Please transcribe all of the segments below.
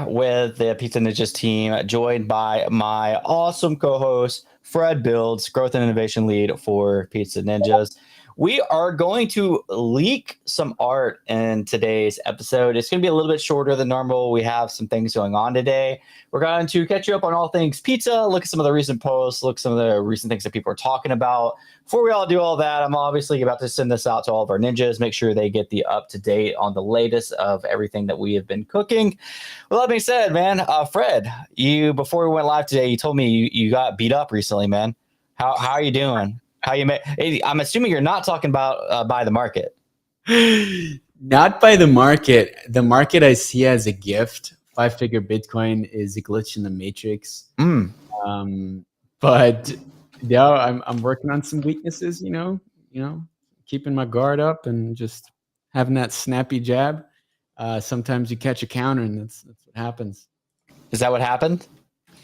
with the Pizza Ninjas team, joined by my awesome co-host Fred Builds, Growth and Innovation Lead for Pizza Ninjas. We are going to leak some art in today's episode. It's going to be a little bit shorter than normal. We have some things going on today. We're going to catch you up on all things pizza, look at some of the recent posts, look at some of the recent things that people are talking about. Before we all do all that, I'm obviously about to send this out to all of our ninjas, make sure they get the up-to-date on the latest of everything that we have been cooking. Well, that being said, man, Fred, you before we went live today, you told me you got beat up recently, man. How are you doing? How you I'm assuming you're not talking about by the market. Not by the market. The market I see as a gift. 5-figure Bitcoin is a glitch in the matrix. But yeah, I'm working on some weaknesses. Keeping my guard up and just having that snappy jab. Sometimes you catch a counter, and that's what happens. Is that what happened?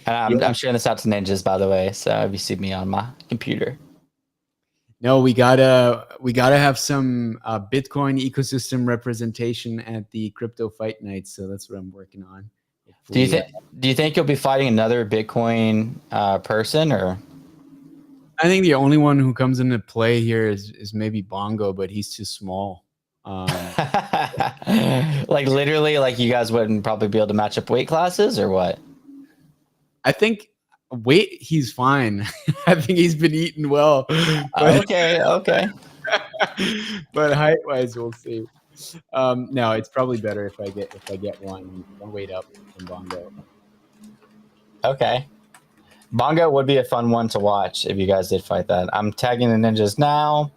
I'm sharing this out to ninjas, by the way. So if you see me on my computer. No, we gotta have some Bitcoin ecosystem representation at the crypto fight night. So that's what I'm working on. Do you think you'll be fighting another Bitcoin person, or? I think the only one who comes into play here is maybe Bongo, but he's too small. Like literally, like you guys wouldn't probably be able to match up weight classes, or what? I think weight, he's fine. I think he's been eating well. Okay. But height wise, we'll see. No, it's probably better if I get one weight up from Bongo. Okay. Bongo would be a fun one to watch if you guys did fight that. I'm tagging the ninjas now.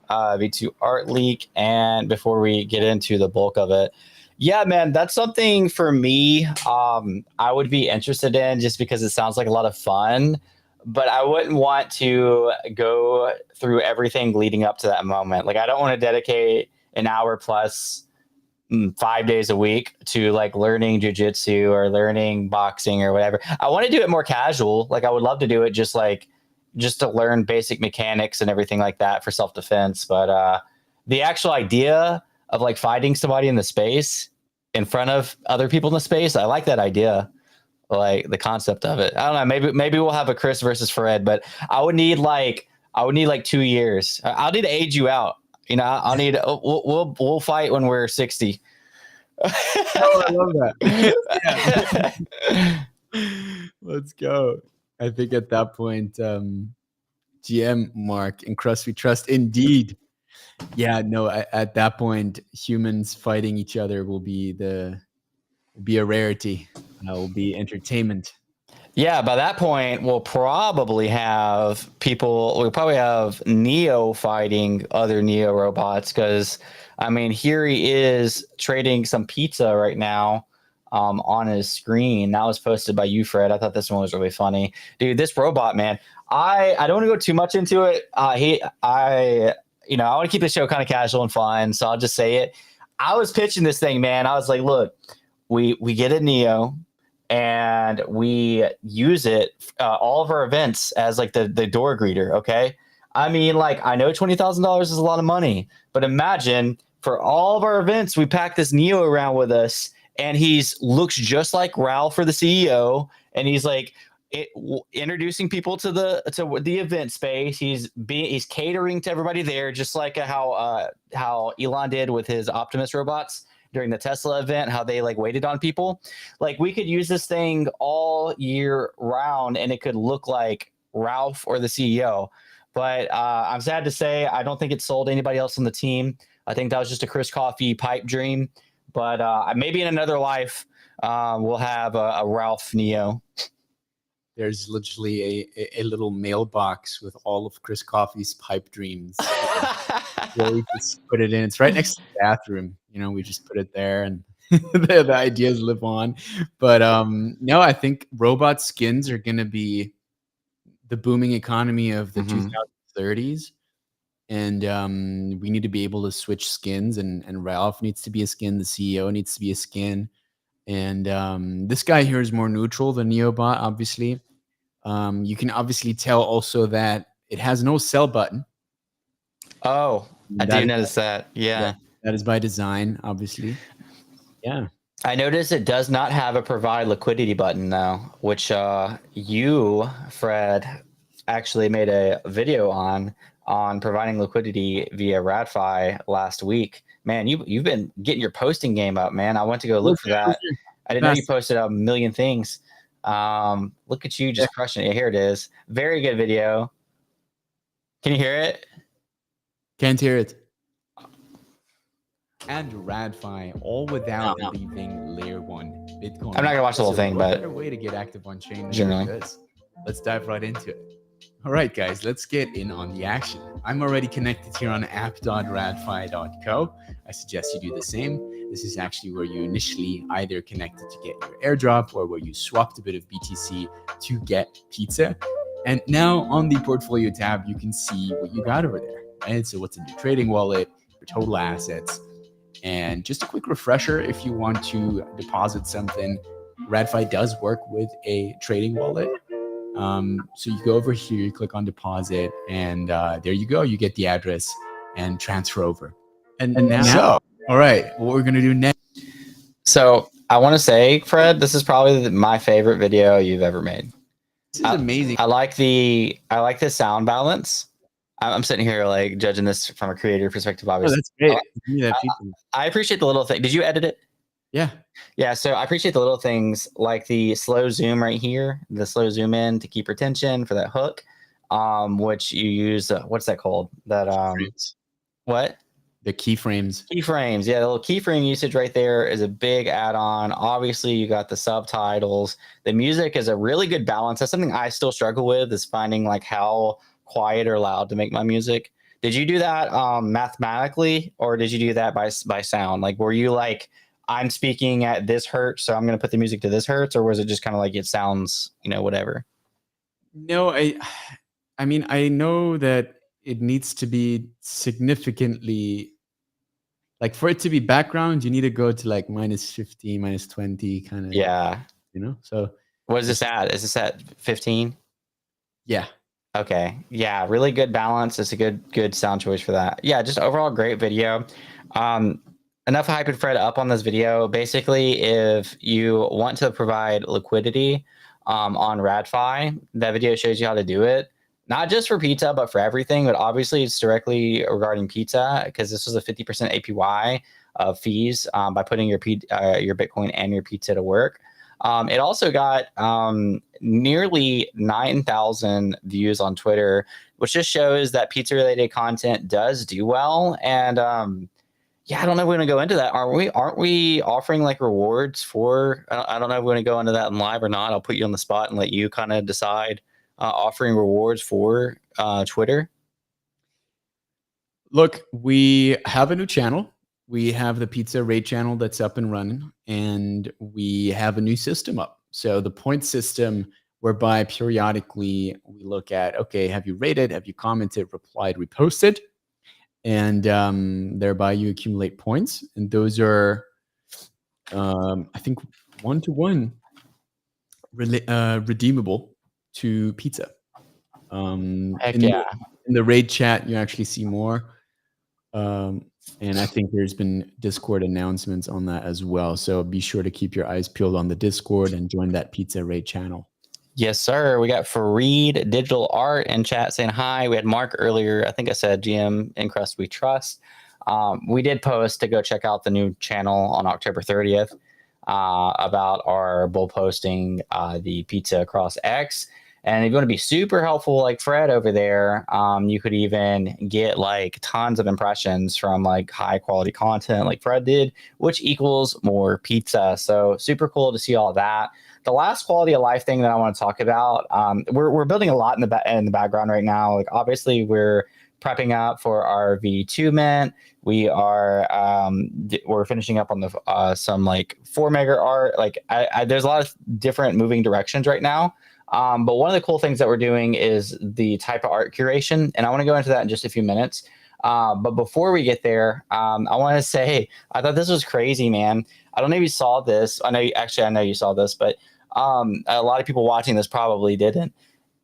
V2 art leak, and before we get into the bulk of it, yeah, man, that's something for me. I would be interested in just because it sounds like a lot of fun, but I wouldn't want to go through everything leading up to that moment. Like, I don't want to dedicate an hour plus 5 days a week to like learning jujitsu or learning boxing or whatever. I want to do it more casual. Like, I would love to do it just to learn basic mechanics and everything like that for self-defense. But the actual idea of like fighting somebody in the space in front of other people in the space, I like that idea. Like the concept of it. I don't know. Maybe we'll have a Chris versus Fred, but I would need like 2 years. I'll need to age you out. You know, I'll need. We'll fight when we're 60. Oh, I love that. Let's go. I think at that point, GM Mark and Crust We Trust, indeed. Yeah, no. At that point, humans fighting each other will be a rarity. Will be entertainment. Yeah, by that point, we'll probably have Neo fighting other Neo robots because, I mean, here he is trading some pizza right now on his screen. That was posted by you, Fred. I thought this one was really funny. Dude, this robot, man, I don't want to go too much into it. I want to keep the show kind of casual and fun, so I'll just say it. I was pitching this thing, man. I was like, look, we get a Neo, and we use it all of our events as like the door greeter. Okay, I mean, like, I know $20,000 is a lot of money, but imagine for all of our events, we pack this Neo around with us, and looks just like Ralph or the CEO, and he's like introducing people to the event space. He's catering to everybody there, just like how Elon did with his Optimus robots during the Tesla event, how they like waited on people. Like, we could use this thing all year round and it could look like Ralph or the CEO. But I'm sad to say, I don't think it sold anybody else on the team. I think that was just a Chris Coffey pipe dream. But maybe in another life, we'll have a Ralph Neo. There's literally a little mailbox with all of Chris Coffey's pipe dreams. Where we just put it in. It's right next to the bathroom. We just put it there, and the ideas live on. But no, I think robot skins are going to be the booming economy of the 2030s. And we need to be able to switch skins, and Ralph needs to be a skin. The CEO needs to be a skin. And this guy here is more neutral than Neobot, obviously. You can obviously tell also that it has no sell button. Oh, I did notice that. Yeah. That is by design, obviously. Yeah. I noticed it does not have a provide liquidity button though, which you, Fred, actually made a video on providing liquidity via RadFi last week. Man, you've been getting your posting game up, man. I went to go look for that. I didn't know you posted a million things. Look at you just crushing it. Here it is. Very good video. Can you hear it? Can't hear it. And RadFi, all without leaving layer 1 Bitcoin. I'm not gonna watch the whole thing, but better way to get active on chain generally. than this. Let's dive right into it. All right, guys, let's get in on the action. I'm already connected here on app.radfi.co. I suggest you do the same. This is actually where you initially either connected to get your airdrop or where you swapped a bit of BTC to get pizza. And now on the portfolio tab, you can see what you got over there, right? So what's in your trading wallet, your total assets. And just a quick refresher, if you want to deposit something, RadFi does work with a trading wallet. So you go over here, you click on deposit, and there you go. You get the address and transfer over. And now, all right, what we're going to do next. So I want to say, Fred, this is probably my favorite video you've ever made. This is amazing. I like the sound balance. I'm sitting here like judging this from a creator perspective, obviously. Oh, that's great. I appreciate the little thing. Did you edit it? Yeah. Yeah. So I appreciate the little things like the slow zoom right here, the slow zoom in to keep retention for that hook, which you use. What's that called? That what? The keyframes. Keyframes. Yeah, the little keyframe usage right there is a big add-on. Obviously, you got the subtitles. The music is a really good balance. That's something I still struggle with, is finding like how quiet or loud to make my music. Did you do that mathematically, or did you do that by sound? Like, were you like, I'm speaking at this hertz, so I'm going to put the music to this hertz, or was it just kind of like it sounds, whatever? No, I mean, I know that it needs to be significantly, like for it to be background, you need to go to like -50, -20 kind of. Yeah. So what is this at? Is this at 15? Yeah. Okay. Yeah. Really good balance. It's a good sound choice for that. Yeah. Just overall great video. Enough hyping Fred up on this video. Basically, if you want to provide liquidity on RadFi, that video shows you how to do it. Not just for pizza, but for everything. But obviously, it's directly regarding pizza, because this was a 50% APY of fees by putting your Bitcoin and your pizza to work. It also got nearly 9,000 views on Twitter, which just shows that pizza-related content does do well. And yeah, I don't know if we're going to go into that. Aren't we offering like rewards for? I don't know if we're going to go into that in live or not. I'll put you on the spot and let you kind of decide. Offering rewards for Twitter. Look, we have a new channel. We have the pizza rate channel that's up and running, and we have a new system up. So the point system, whereby periodically we look at, okay, have you rated, have you commented, replied, reposted, and thereby you accumulate points. And those are, I think, 1-to-1 redeemable to pizza. Heck yeah. In the raid chat, you actually see more. And I think there's been Discord announcements on that as well. So be sure to keep your eyes peeled on the Discord and join that pizza raid channel. Yes, sir. We got Fareed Digital Art in chat saying hi. We had Mark earlier. I think I said GM Encrust We Trust. We did post to go check out the new channel on October 30th about our bull posting the pizza across X. And if you want to be super helpful like Fred over there, you could even get like tons of impressions from like high quality content like Fred did, which equals more pizza. So super cool to see all that. The last quality of life thing that I want to talk about, we're building a lot in the background right now. Like obviously we're prepping up for our V2 mint. We are we're finishing up on the some like 4 mega art. Like there's a lot of different moving directions right now. But one of the cool things that we're doing is the type of art curation, and I want to go into that in just a few minutes. But before we get there, I want to say I thought this was crazy, man. I don't know if you saw this. I know you saw this, but a lot of people watching this probably didn't.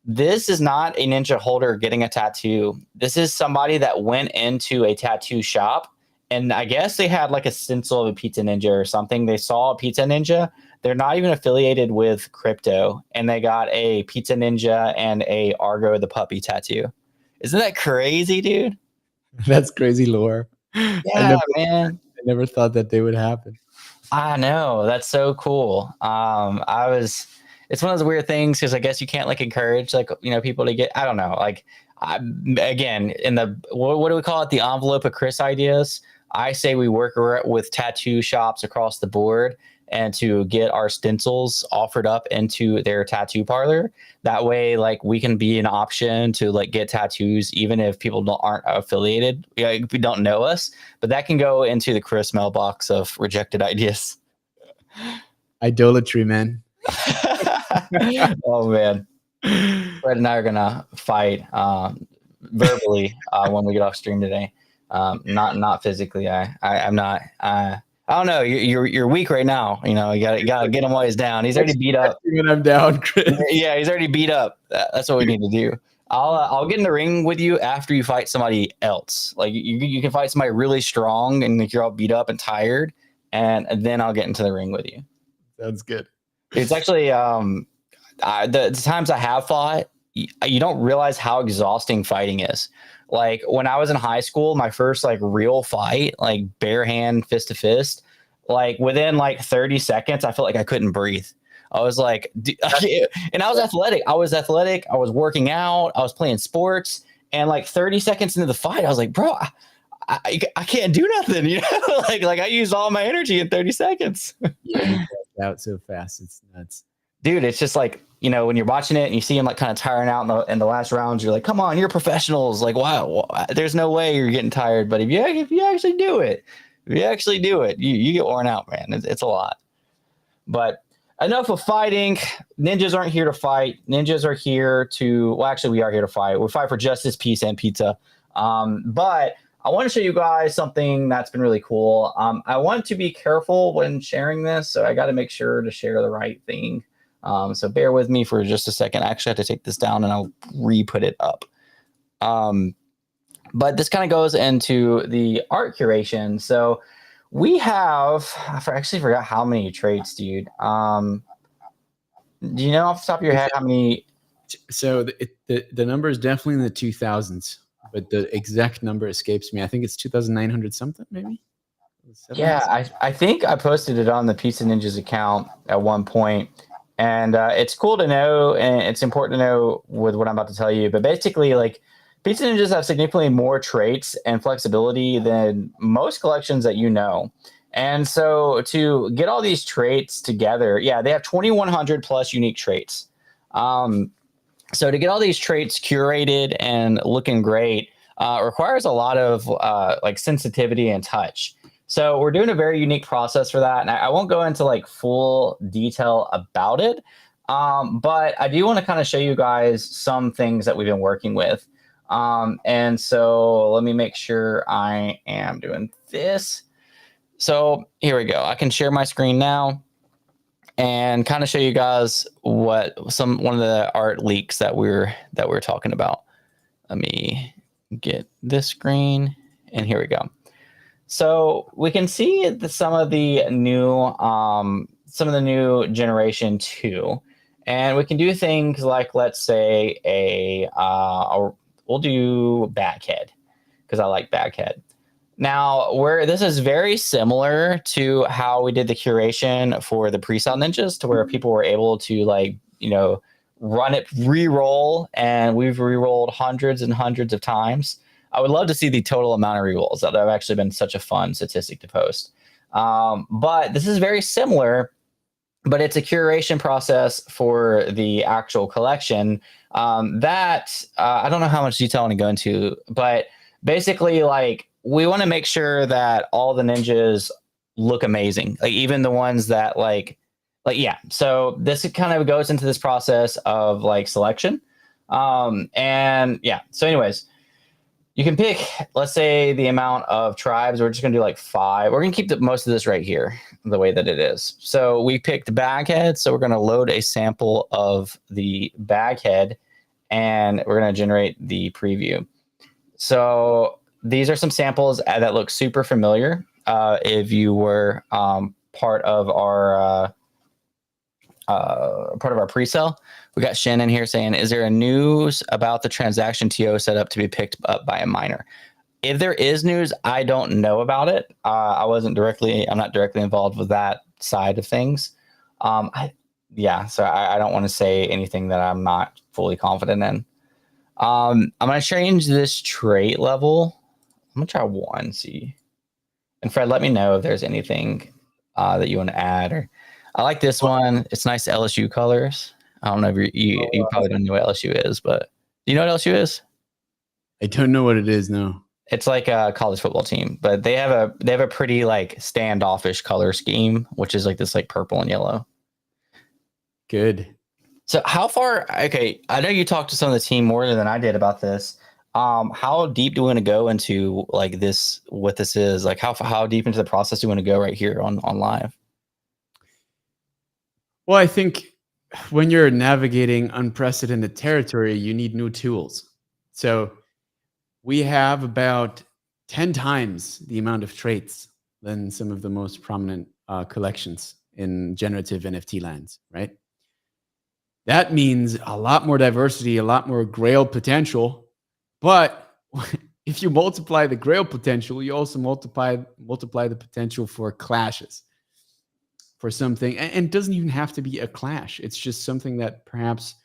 This is not a ninja holder getting a tattoo. This is somebody that went into a tattoo shop and I guess they had like a stencil of a Pizza Ninja or something. They saw a Pizza Ninja. They're not even affiliated with crypto, and they got a Pizza Ninja and a Argo the puppy tattoo. Isn't that crazy, dude? That's crazy lore. Yeah, man. I never thought that they would happen. I know. That's so cool. It's one of those weird things because I guess you can't like encourage like, people to get, I don't know, like, again, in the, what do we call it? The envelope of Chris ideas. I say we work with tattoo shops across the board and to get our stencils offered up into their tattoo parlor. That way, like, we can be an option to like get tattoos, even if people aren't affiliated, if we don't know us, but that can go into the Chris mailbox of rejected ideas. Idolatry, man. Oh man. Fred and I are gonna fight verbally when we get off stream today. Not physically. I'm not. I don't know. You're weak right now. You gotta get him while he's down. He's already beat up. When I'm down, Chris. Yeah, he's already beat up. That's what we need to do. I'll get in the ring with you after you fight somebody else. Like you can fight somebody really strong and like you're all beat up and tired, and then I'll get into the ring with you. Sounds good. It's actually the times I have fought, you don't realize how exhausting fighting is. Like when I was in high school, my first like real fight, like bare hand, fist to fist, like within like 30 seconds, I felt like I couldn't breathe. I was like, and I was athletic. I was working out. I was playing sports. And like 30 seconds into the fight, I was like, bro, I can't do nothing. like I used all my energy in 30 seconds. Yeah, you out so fast. It's nuts. Dude, it's just like, when you're watching it and you see him like kind of tiring out in the last rounds, you're like, come on, you're professionals. Like, wow, there's no way you're getting tired. But if you actually do it, you get worn out, man. It's a lot. But enough of fighting. Ninjas aren't here to fight. Ninjas are here to, well, actually, we are here to fight. We fight for justice, peace, and pizza. But I want to show you guys something that's been really cool. I want to be careful when sharing this, so I got to make sure to share the right thing. So bear with me for just a second. I actually have to take this down and I'll re-put it up. But this kind of goes into the art curation. So we have, I actually forgot how many traits, dude. Do you know off the top of your head how many? So the number is definitely in the 2000s, but the exact number escapes me. I think it's 2,900 something, maybe. Yeah, I think I posted it on the Pizza Ninjas account at one point. And it's cool to know, and it's important to know with what I'm about to tell you. But basically, like, Pizza Ninjas have significantly more traits and flexibility than most collections that you know. And so to get all these traits together, yeah, they have 2,100 plus unique traits. So to get all these traits curated and looking great requires a lot of like sensitivity and touch. So we're doing a very unique process for that. And I won't go into like full detail about it. But I do want to kind of show you guys some things that we've been working with. And so let me make sure I am doing this. So here we go. I can share my screen now and kind of show you guys one of the art leaks that we're talking about. Let me get this screen and here we go. So we can see some of the new generation 2, and we can do things like, let's say we'll do Baghead because I like Baghead. Now, this is very similar to how we did the curation for the Pre-Sale Ninjas, to where people were able to run it, re-roll, and we've re-rolled hundreds and hundreds of times. I would love to see the total amount of rerolls. That have actually been such a fun statistic to post. But this is very similar, but it's a curation process for the actual collection that I don't know how much detail I want to go into, but basically, like, we want to make sure that all the ninjas look amazing, like even the ones that yeah. So this kind of goes into this process of like selection, and yeah. So, anyways. You can pick, let's say, the amount of tribes. We're just going to do like 5. We're going to keep most of this right here, the way that it is. So we picked Baghead. So we're going to load a sample of the Baghead, and we're going to generate the preview. So these are some samples that look super familiar. If you were part of our pre-sale, we got Shannon here saying, "Is there a news about the transaction TO set up to be picked up by a miner?" If there is news, I don't know about it. I'm not directly involved with that side of things. So I don't want to say anything that I'm not fully confident in. I'm going to change this trait level. I'm going to try 1, see. And Fred, let me know if there's anything that you want to add. Or I like this one. It's nice LSU colors. I don't know if you probably don't know what LSU is, but do you know what LSU is? I don't know what it is, no. It's like a college football team, but they have a pretty like standoffish color scheme, which is like this like purple and yellow. Good. So how far? Okay, I know you talked to some of the team more than I did about this. How deep do we want to go into like this? What this is like? How deep into the process do you want to go right here on live? Well, I think when you're navigating unprecedented territory, you need new tools. So we have about 10 times the amount of traits than some of the most prominent collections in generative NFT lands, right? That means a lot more diversity, a lot more Grail potential. But if you multiply the Grail potential, you also multiply the potential for clashes, for something. And it doesn't even have to be a clash. It's just something that perhaps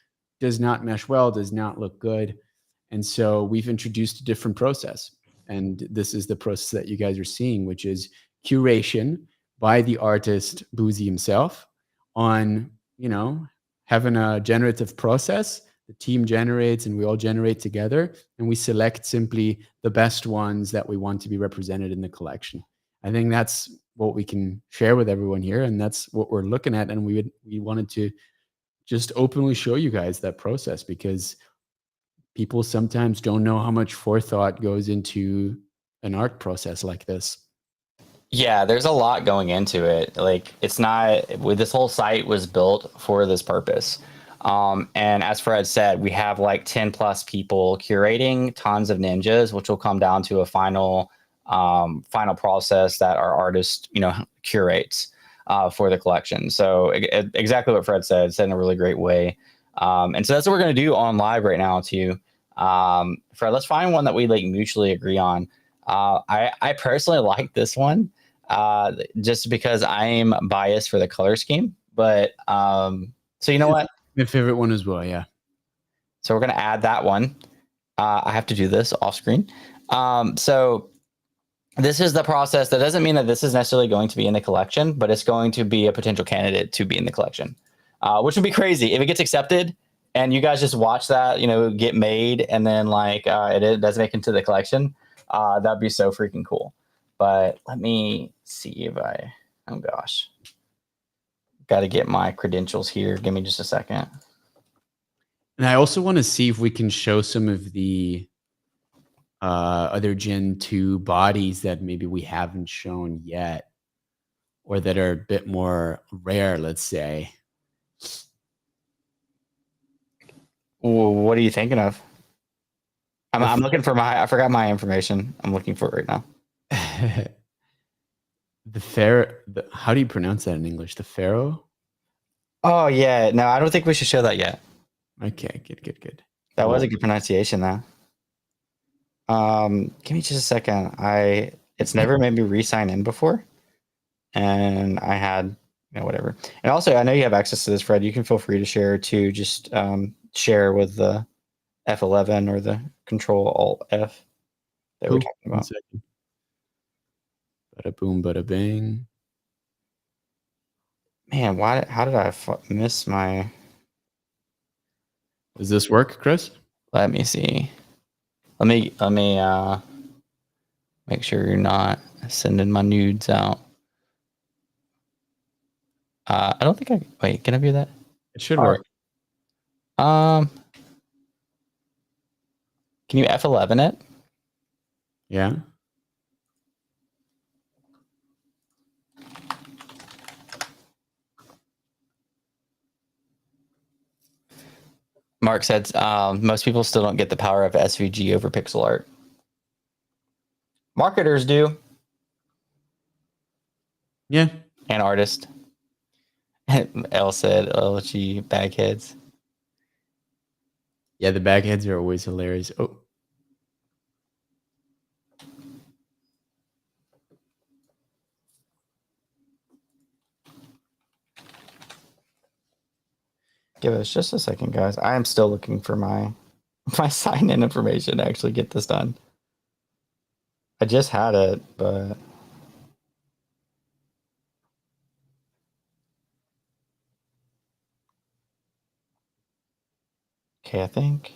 does not mesh well, does not look good. And so we've introduced a different process. And this is the process that you guys are seeing, which is curation by the artist Boozy himself on, having a generative process. The team generates and we all generate together, and we select simply the best ones that we want to be represented in the collection. I think that's what we can share with everyone here, and that's what we're looking at. And we wanted to just openly show you guys that process, because people sometimes don't know how much forethought goes into an art process like this. Yeah, there's a lot going into it. Like it's not this whole site was built for this purpose. And as Fred said, we have like 10 plus people curating tons of ninjas, which will come down to a final process that our artist, curates for the collection. So exactly what Fred said in a really great way. And so that's what we're going to do on live right now too. Fred, let's find one that we like mutually agree on. I personally like this one just because I'm biased for the color scheme. But so you know what? My favorite one as well, yeah. So we're going to add that one. I have to do this off screen. So this is the process. That doesn't mean that this is necessarily going to be in the collection, but it's going to be a potential candidate to be in the collection, which would be crazy if it gets accepted and you guys just watch that, get made, and then like it does make it into the collection. That'd be so freaking cool. But let me see if oh gosh, got to get my credentials here. Give me just a second. And I also want to see if we can show some of the other Gen 2 bodies that maybe we haven't shown yet, or that are a bit more rare, let's say. What are you thinking of? I'm looking for I forgot my information. I'm looking for it right now. How do you pronounce that in English? The Pharaoh? Oh yeah, no, I don't think we should show that yet. Okay, good. That was a good pronunciation though. Give me just a second. It's never made me re-sign in before, and I had whatever. And also, I know you have access to this, Fred. You can feel free to share too. Just share with the F11 or the Control Alt F that we're talking about. 1 second. Bada boom, bada bang. Man, how did I miss my? Does this work, Chris? Let me see. Let me make sure you're not sending my nudes out. I don't think wait, can I view that? It should work. Can you F11 it? Yeah. Mark said most people still don't get the power of SVG over pixel art. Marketers do. Yeah. And artist. L said, LG bagheads. Yeah, the bagheads are always hilarious. Oh. Give us just a second, guys. I am still looking for my sign-in information to actually get this done. I just had it, but okay, I think.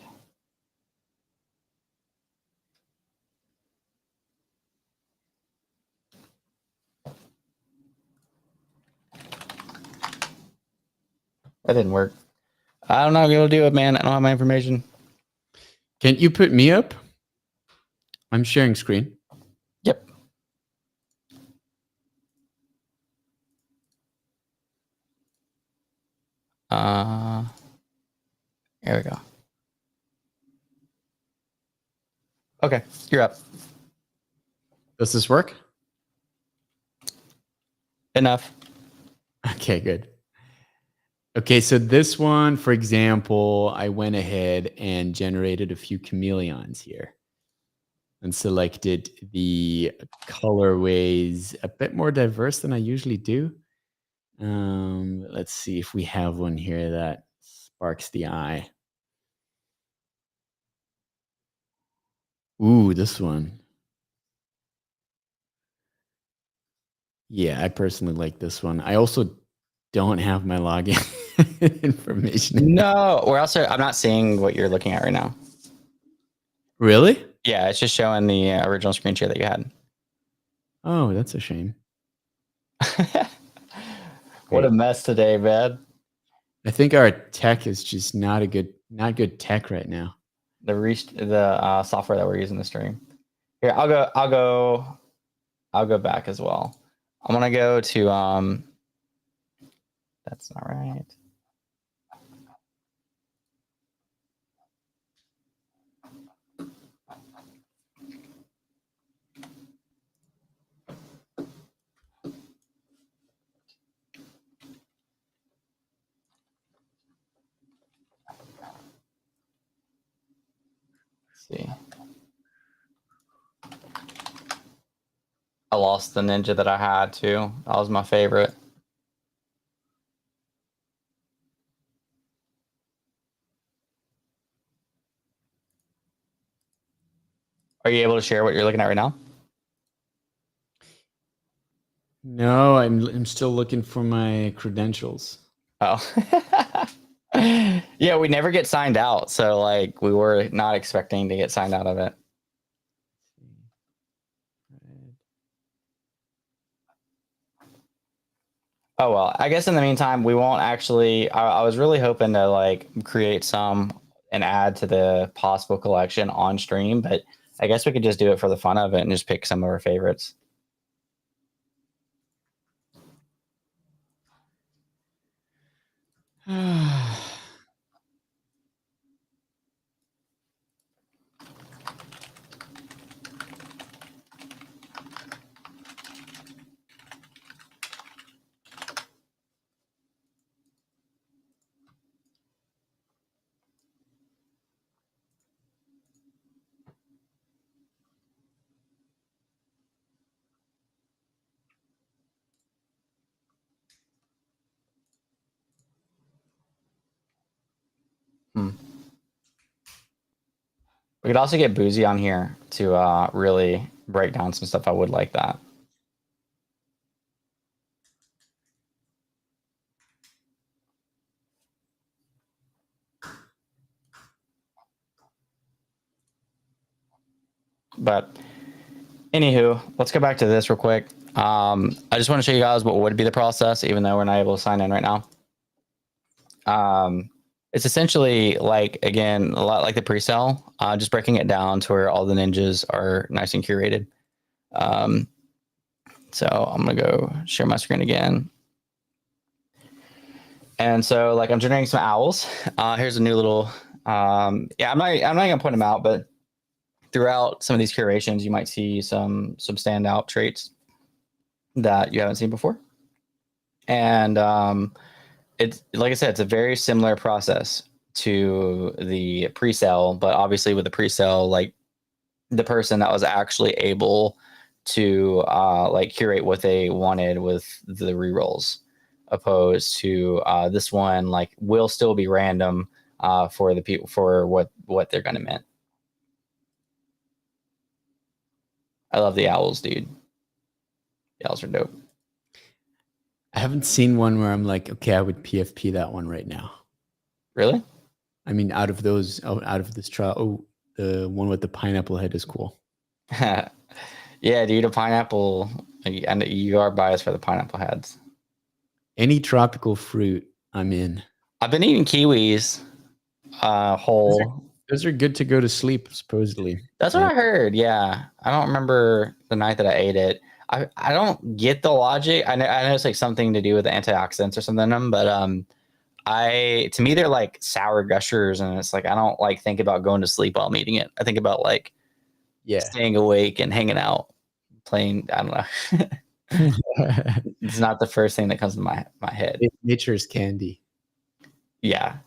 That didn't work. I don't know how to do it, man. I don't have my information. Can't you put me up? I'm sharing screen. Yep. Here we go. Okay, you're up. Does this work? Enough. Okay, good. Okay, so this one, for example, I went ahead and generated a few chameleons here and selected the colorways a bit more diverse than I usually do. Let's see if we have one here that sparks the eye. Ooh, this one. Yeah, I personally like this one. I also don't have my login information. No, I'm not seeing what you're looking at right now. Really? Yeah, it's just showing the original screen share that you had. Oh, that's a shame. What a mess today, man. I think our tech is just not good tech right now. The software that we're using to stream. Here, I'll go back as well. I'm gonna go to that's not right. Let's see. I lost the ninja that I had too. That was my favorite. Are you able to share what you're looking at right now? No, I'm still looking for my credentials. Oh. Yeah, we never get signed out, so like we were not expecting to get signed out of it. Oh well, I guess in the meantime, we won't actually. I was really hoping to like create some and add to the possible collection on stream, but I guess we could just do it for the fun of it and just pick some of our favorites. We could also get Boozy on here to really break down some stuff. I would like that. But anywho, let's go back to this real quick. I just want to show you guys what would be the process, even though we're not able to sign in right now. It's essentially like, again, a lot like the pre-sale, just breaking it down to where all the ninjas are nice and curated. So I'm gonna go share my screen again. And so like I'm generating some owls. Here's a new little, yeah, I'm not gonna point them out, but throughout some of these curations, you might see some standout traits that you haven't seen before. And it's like I said, it's a very similar process to the pre-sale, but obviously with the pre-sale, like the person that was actually able to like curate what they wanted with the rerolls, opposed to this one, like will still be random for the people for what they're gonna mint. I love the owls, dude. The owls are dope. I haven't seen one where I'm like, okay, I would PFP that one right now. Really? I mean, out of this trial, the one with the pineapple head is cool. Yeah, dude, a pineapple. And you are biased for the pineapple heads. Any tropical fruit, I'm in. I've been eating kiwis whole. Those are good to go to sleep, supposedly. That's what I heard. Yeah, I don't remember the night that I ate it. I don't get the logic. I know it's like something to do with the antioxidants or something in them, but to me they're like sour gushers, and it's like I don't like think about going to sleep while I'm eating it. I think about like staying awake and hanging out, playing. I don't know. It's not the first thing that comes to my head. It's nature's candy. Yeah.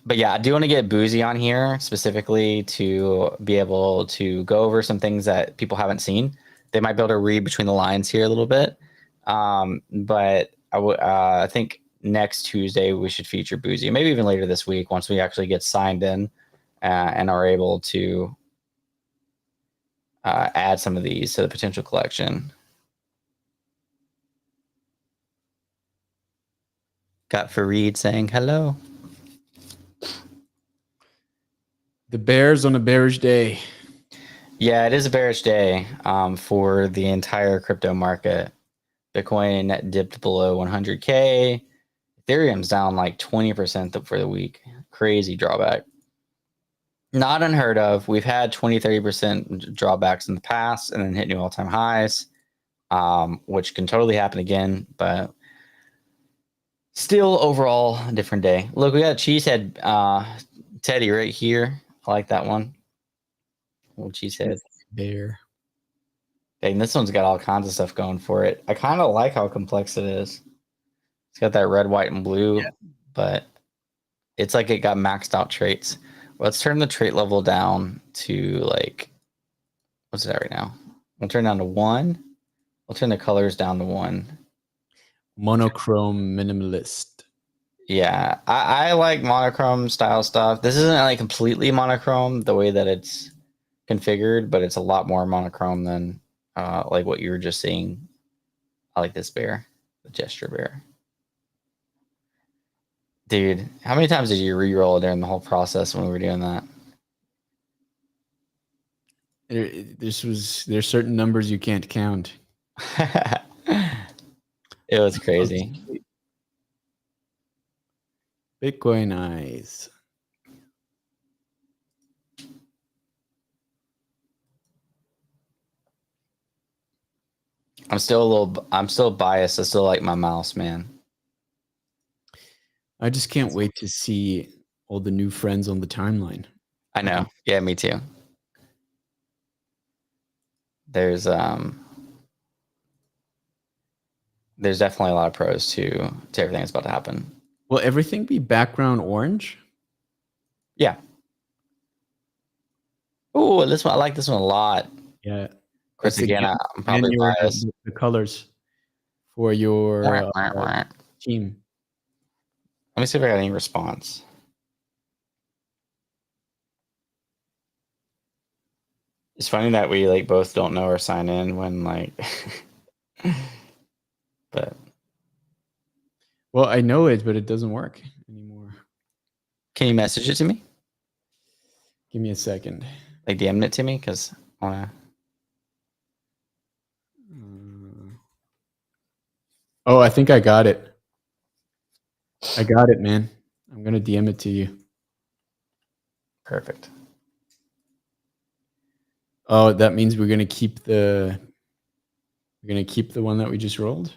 But yeah, I do want to get Boozy on here specifically to be able to go over some things that people haven't seen. They might be able to read between the lines here a little bit. But I think next Tuesday we should feature Boozy, maybe even later this week once we actually get signed in and are able to add some of these to the potential collection. Got Fareed saying hello. The bears on a bearish day. Yeah, it is a bearish day for the entire crypto market. Bitcoin dipped below 100K. Ethereum's down like 20% for the week. Crazy drawback. Not unheard of. We've had 20-30% drawbacks in the past and then hit new all-time highs, which can totally happen again, but still overall a different day. Look, we got Cheesehead Teddy right here. I like that one. Little Cheesehead. Bear. Dang, this one's got all kinds of stuff going for it. I kind of like how complex it is. It's got that red, white, and blue, but it's like it got maxed out traits. Let's turn the trait level down to like, what's it at right now? We'll turn down to 1. We'll turn the colors down to 1. Monochrome minimalist. Yeah, I like monochrome style stuff. This isn't like completely monochrome the way that it's configured, but it's a lot more monochrome than like what you were just seeing. I like this bear, the gesture bear. Dude, how many times did you re-roll during the whole process when we were doing that? There's certain numbers you can't count. It was crazy. Bitcoin eyes. I'm still biased. I still like my mouse, man. I just can't wait to see all the new friends on the timeline. I know. Yeah, me too. There's definitely a lot of pros to everything that's about to happen. Will everything be background orange? Yeah. Oh, this one, I like this one a lot. Yeah. Of course, again, I'm probably biased. The colors for your team. Let me see if I got any response. It's funny that we like both don't know or sign in when like, but. Well, I know it, but it doesn't work anymore. Can you message it to me? Give me a second. Like DM it to me, because I wanna. Oh, I think I got it. I got it, man. I'm gonna DM it to you. Perfect. Oh, that means we're gonna keep the one that we just rolled.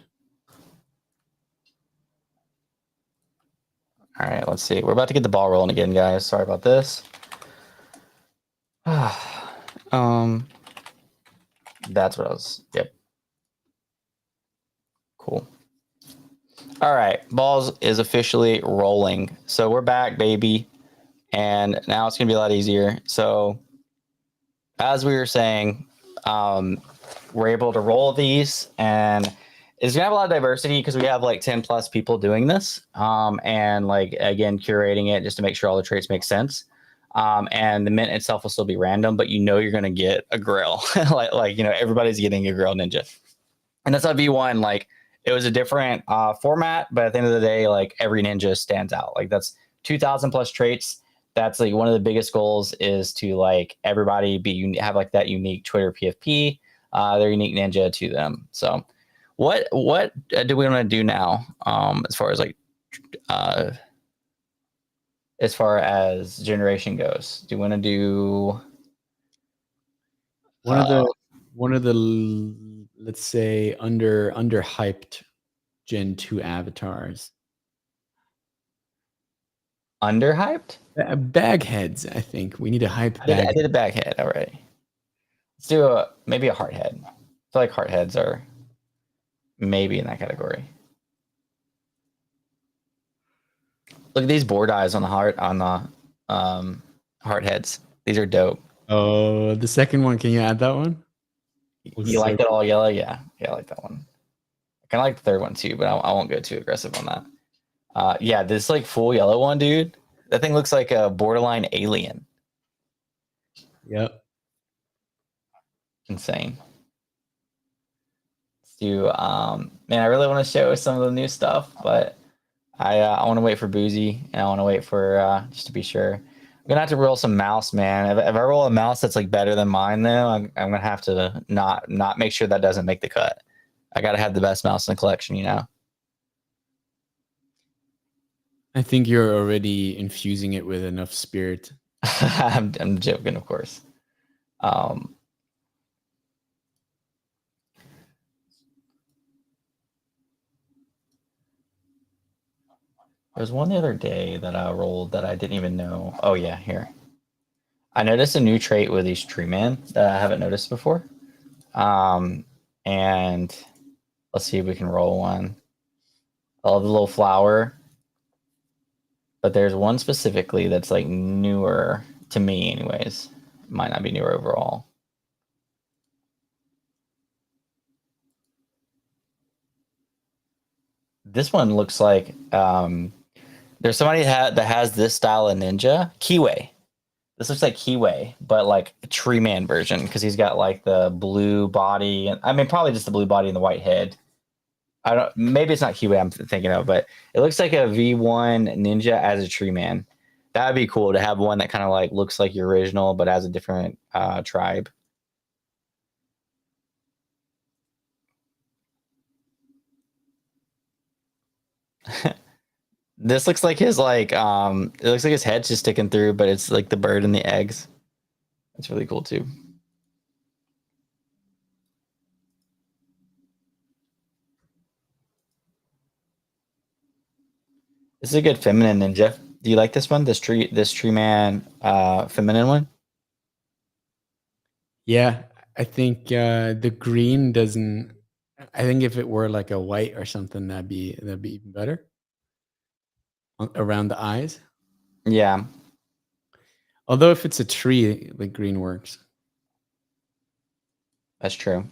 All right, let's see. We're about to get the ball rolling again, guys. Sorry about this. That's what I was. Yep. Cool. All right, balls is officially rolling. So we're back, baby, and now it's gonna be a lot easier. So as we were saying, we're able to roll these, and it's gonna have a lot of diversity because we have like 10 plus people doing this, and like again curating it just to make sure all the traits make sense. And the mint itself will still be random, but you know you're gonna get a grill, like you know everybody's getting a grill ninja, and that's on V1. Like it was a different format, but at the end of the day, like every ninja stands out. Like that's 2,000 plus traits. That's like one of the biggest goals is to like everybody have like that unique Twitter PFP, their unique ninja to them. So what do we want to do now? As far as like as far as generation goes, do you want to do one of the let's say underhyped Gen 2 avatars? underhyped? Bag heads, I think. We need a hype I bag. did a bag head already. Let's do maybe a heart head. I feel like heart heads are maybe in that category. Look at these board eyes on the heart heads. These are dope. Oh, the second one. Can you add that one? You like that all yellow? Yeah, I like that one. I kind of like the third one too, but I won't go too aggressive on that. Yeah, this like full yellow one, dude. That thing looks like a borderline alien. Yep. Insane. Let's do. Man, I really want to show some of the new stuff, but I want to wait for Boozy, and I want to wait for just to be sure. I'm gonna have to roll some mouse, man. If I roll a mouse that's like better than mine, though, I'm gonna have to not make sure that doesn't make the cut. I gotta have the best mouse in the collection, you know. I think you're already infusing it with enough spirit. I'm joking, of course. There was one the other day that I rolled that I didn't even know. Oh yeah, here. I noticed a new trait with these tree man that I haven't noticed before. And let's see if we can roll one. I love the little flower. But there's one specifically that's like newer to me, anyways. Might not be newer overall. This one looks like there's somebody that has this style of ninja. Kiwi. This looks like Kiwi, but like a tree man version because he's got like the blue body. I mean, probably just the blue body and the white head. I don't. Maybe it's not Kiwi I'm thinking of, but it looks like a V1 ninja as a tree man. That would be cool to have one that kind of like looks like your original, but as a different tribe. This looks like his like it looks like his head's just sticking through, but it's like the bird and the eggs. That's really cool too. This is a good feminine ninja. Do you like this one? This tree man feminine one? Yeah, I think the green doesn't. I think if it were like a white or something, that'd be even better. Around the eyes. Yeah. Although if it's a tree, the green works. That's true.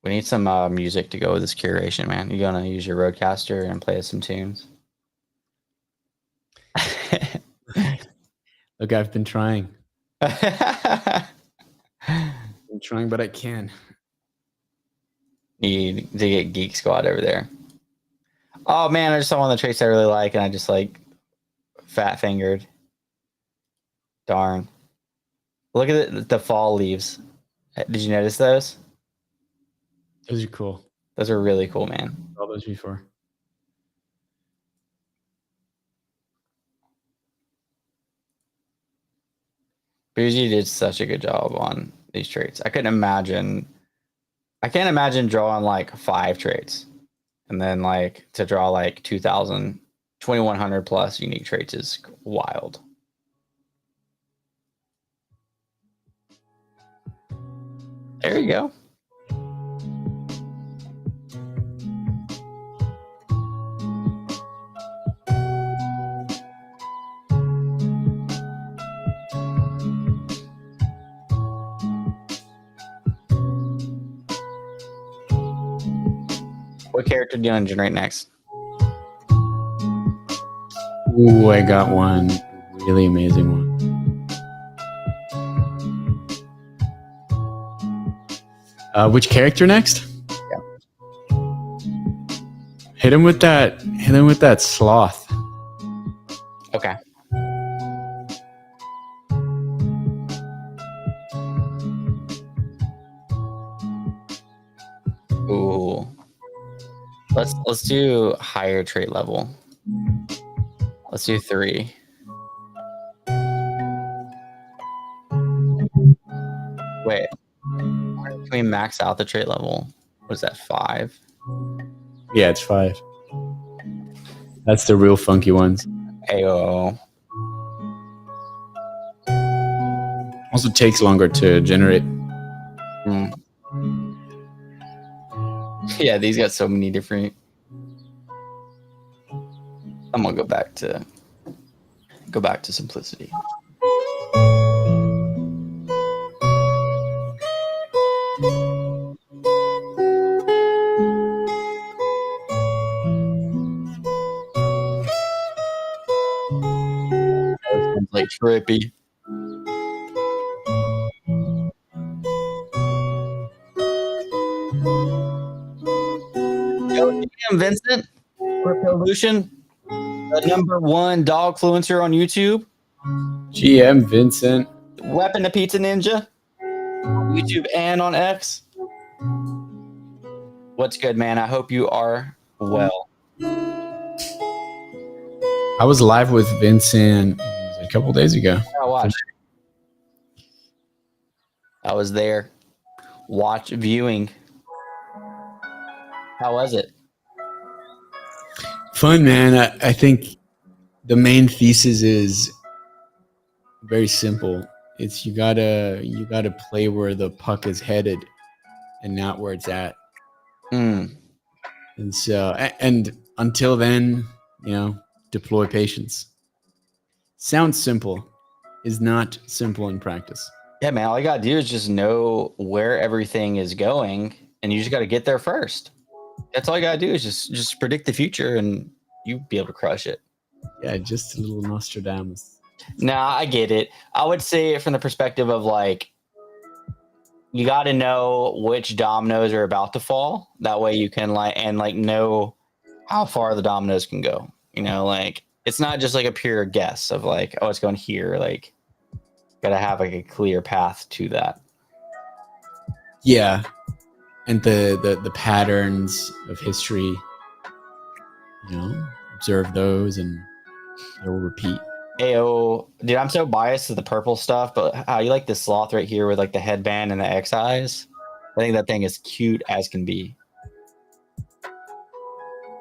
We need some music to go with this curation, man. You're gonna use your Rodecaster and play us some tunes. Look, I've been trying. I'm trying, but I can. Need to get Geek Squad over there. Oh man, I just saw one of the traits I really like, and I just like fat fingered. Darn. Look at the fall leaves. Did you notice those? Those are cool. Those are really cool, man. All those before. Bougie did such a good job on these traits. I can't imagine drawing like 5 traits. And then like to draw like 2,000, 2,100 plus unique traits is wild. There you go. What character do you want to generate next? Ooh, I got one really amazing one. Which character next? Yeah. Hit him with that sloth. Okay. Ooh. Let's do higher trait level. Let's do 3. Wait. Can we max out the trait level? What is that, 5? Yeah, it's 5. That's the real funky ones. Ayo. Also takes longer to generate. Yeah, these got so many different. I'm gonna go back to simplicity. That sounds like trippy. Yo, damn, Vincent, Revolution, the #1 dog fluencer on YouTube. GM Vincent. Weapon the Pizza Ninja. On YouTube and on X. What's good, man? I hope you are well. I was live with Vincent a couple days ago. I watched. I was there. Viewing. How was it? Fun, man. I think the main thesis is very simple. It's you gotta play where the puck is headed and not where it's at. And so, and until then, deploy patience. Sounds simple, is not simple in practice. Yeah, man. All you gotta do is just know where everything is going, and you just gotta get there first. That's all you gotta do is just predict the future, and you'll be able to crush it. Yeah, just a little Nostradamus. Nah, I get it. I would say it from the perspective of like, you got to know which dominoes are about to fall. That way you can know how far the dominoes can go. Like it's not just like a pure guess of like, oh, it's going here. Like, got to have like a clear path to that. Yeah, and the patterns of history, observe those and they will repeat. Ayo, dude, I'm so biased to the purple stuff, but how you like this sloth right here with like the headband and the X eyes? I think that thing is cute as can be.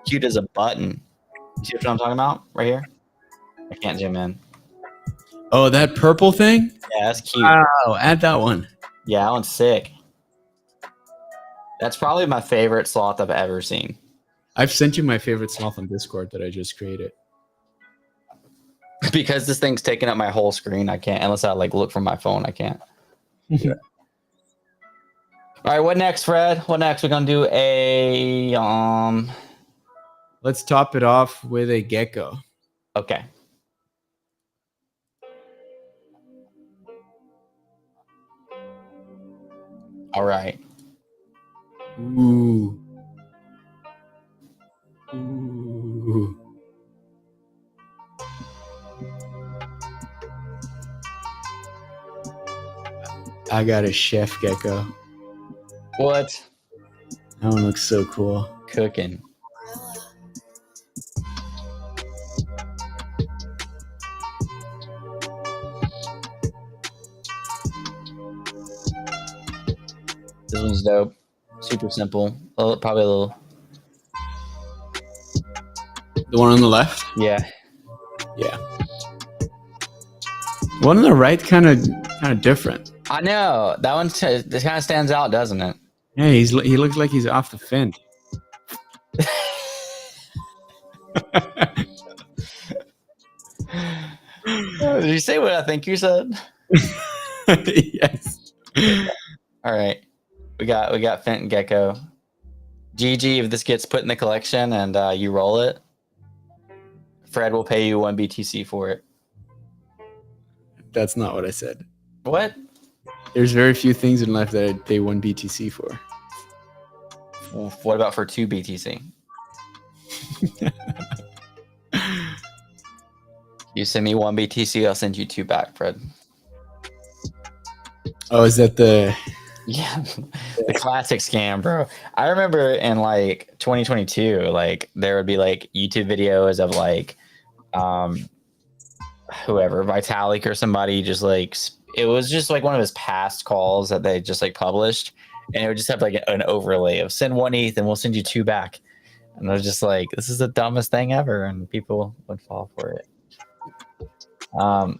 Cute as a button. You see what I'm talking about right here? I can't zoom in. Oh, that purple thing? Yeah, that's cute. Wow, add that one. Yeah, that one's sick. That's probably my favorite sloth I've ever seen. I've sent you my favorite sloth on Discord that I just created. Because this thing's taking up my whole screen, I can't, unless I like look from my phone, I can't. Yeah. All right, what next, Fred? What next? We're gonna do a Let's top it off with a gecko. Okay. All right. Ooh. Ooh. I got a chef gecko. What? That one looks so cool. Cooking. This one's dope. Super simple. Probably a little The one on the left? Yeah. Yeah. One on the right kind of different. I know. That one this kind of stands out, doesn't it? Yeah, he looks like he's off the fin. Did you say what I think you said? Yes. All right. We got Fenton Gecko. GG, if this gets put in the collection and you roll it, Fred will pay you 1 BTC for it. That's not what I said. What? There's very few things in life that I'd pay 1 BTC for. What about for 2 BTC? You send me 1 BTC, I'll send you 2 back, Fred. Oh, is that the... Yeah, the classic scam, bro. I remember in like 2022, like there would be like YouTube videos of like whoever, Vitalik or somebody, just like it was just like one of his past calls that they just like published, and it would just have like an overlay of send 1 ETH and we'll send you 2 back. And I was just like, this is the dumbest thing ever, and people would fall for it.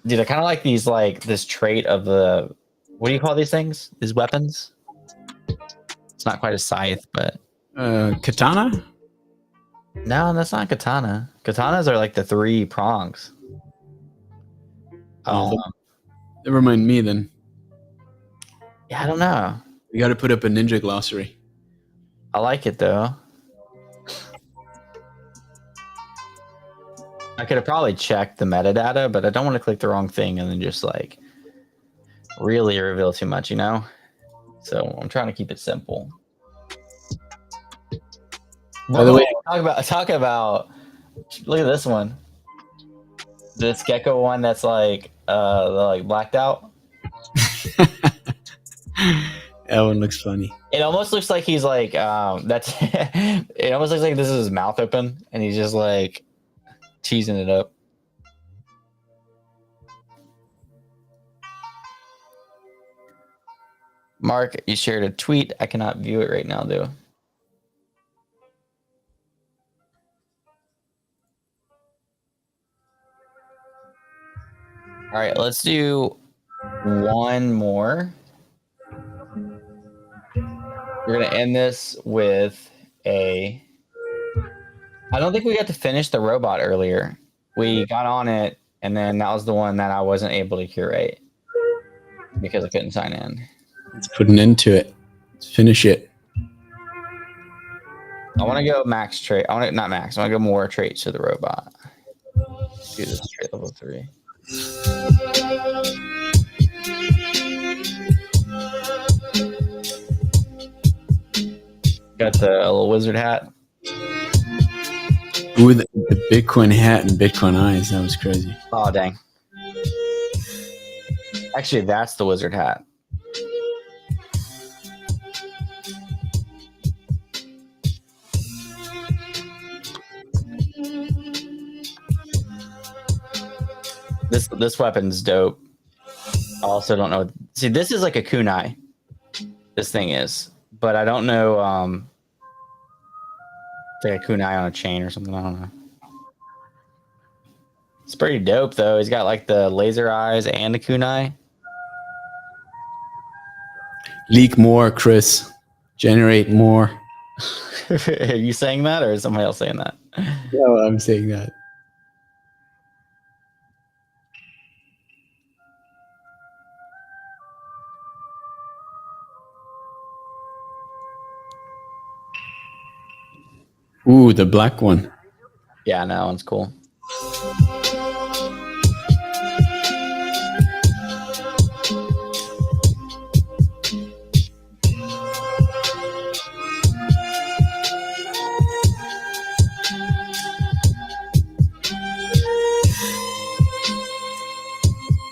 Dude, I kind of like these, like this trait of the, what do you call these things? These weapons? It's not quite a scythe, but katana? no, that's not katana. Katanas are like the 3 prongs. Never mind me then. Yeah, I don't know. We got to put up a ninja glossary. I like it though. I could have probably checked the metadata, but I don't want to click the wrong thing and then just like really reveal too much, you know? So I'm trying to keep it simple. By the way, talk about look at this one. This gecko one that's like blacked out. that one looks funny. It almost looks like he's like that's it almost looks like this is his mouth open and he's just like teasing it up. Mark, you shared a tweet. I cannot view it right now, though. All right, let's do one more. We're going to end this with a... I don't think we got to finish the robot earlier. We got on it, and then that was the one that I wasn't able to curate because I couldn't sign in. Let's put an end to it. Let's finish it. I want to go max trait. Not max. I want to go more traits to the robot. Let's do this trait level 3. Got the little wizard hat. Ooh, the Bitcoin hat and Bitcoin eyes. That was crazy. Oh, dang. Actually, that's the wizard hat. This weapon's dope. I also don't know. See, this is like a kunai. This thing is, but I don't know. It's like a kunai on a chain or something. I don't know. It's pretty dope though. He's got like the laser eyes and the kunai. Leak more, Chris. Generate more. Are you saying that, or is somebody else saying that? No, I'm saying that. Ooh, the black one. Yeah, no, that one's cool.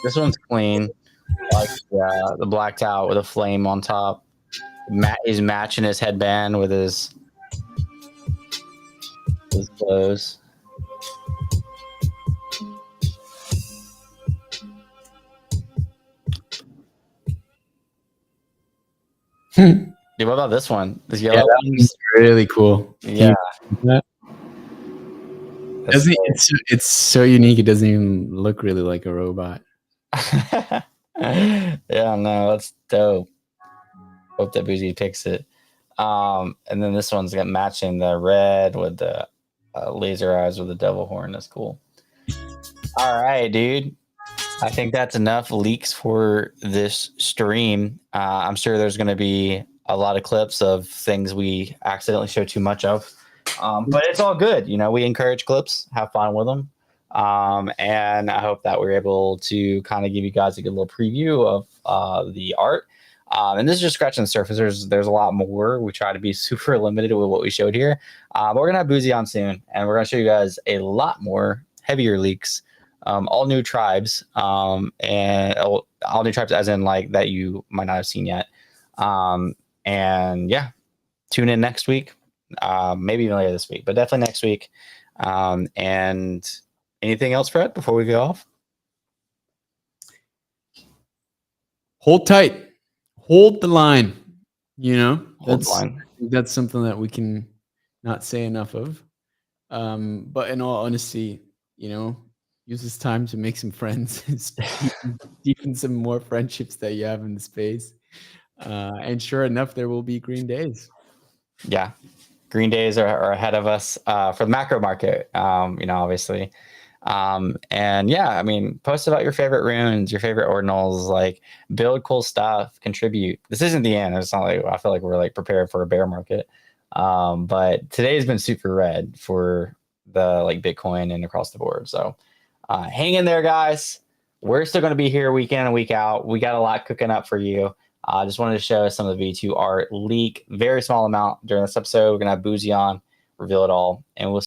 This one's clean. Like the blacked out with a flame on top. He's matching his headband with his clothes. Dude, what about this one? This yellow that one's really cool. Yeah. That's It's so unique. It doesn't even look really like a robot. yeah, no, that's dope. Hope that Boozy takes it. And then this one's got matching the red with the laser eyes with the devil horn. That's cool. All right, dude. I think that's enough leaks for this stream. I'm sure there's going to be a lot of clips of things we accidentally show too much of. But it's all good. You know, we encourage clips, have fun with them. And I hope that we're able to kind of give you guys a good little preview of the art. And this is just scratching the surface. There's a lot more. We try to be super limited with what we showed here. But we're going to have Boozy on soon. And we're going to show you guys a lot more heavier leaks. All new tribes, and all new tribes as in like that you might not have seen yet. And yeah, tune in next week, maybe even later this week, but definitely next week. And anything else, Fred, before we go off? Hold tight, hold the line. You know, Hold the line. That's something that we can not say enough of. But in all honesty, you know, use this time to make some friends, deepen some more friendships that you have in the space. And sure enough, there will be green days. Yeah, green days are ahead of us for the macro market. You know, obviously. And yeah, I mean, post about your favorite runes, your favorite ordinals, like build cool stuff, contribute. This isn't the end. It's not like I feel like we're like prepared for a bear market. But today's been super red for the like Bitcoin and across the board. So hang in there, guys. We're still going to be here week in and week out. We got a lot cooking up for you. I just wanted to show some of the V2 art leak, very small amount during this episode. We're going to have Boozy on, reveal it all, and we'll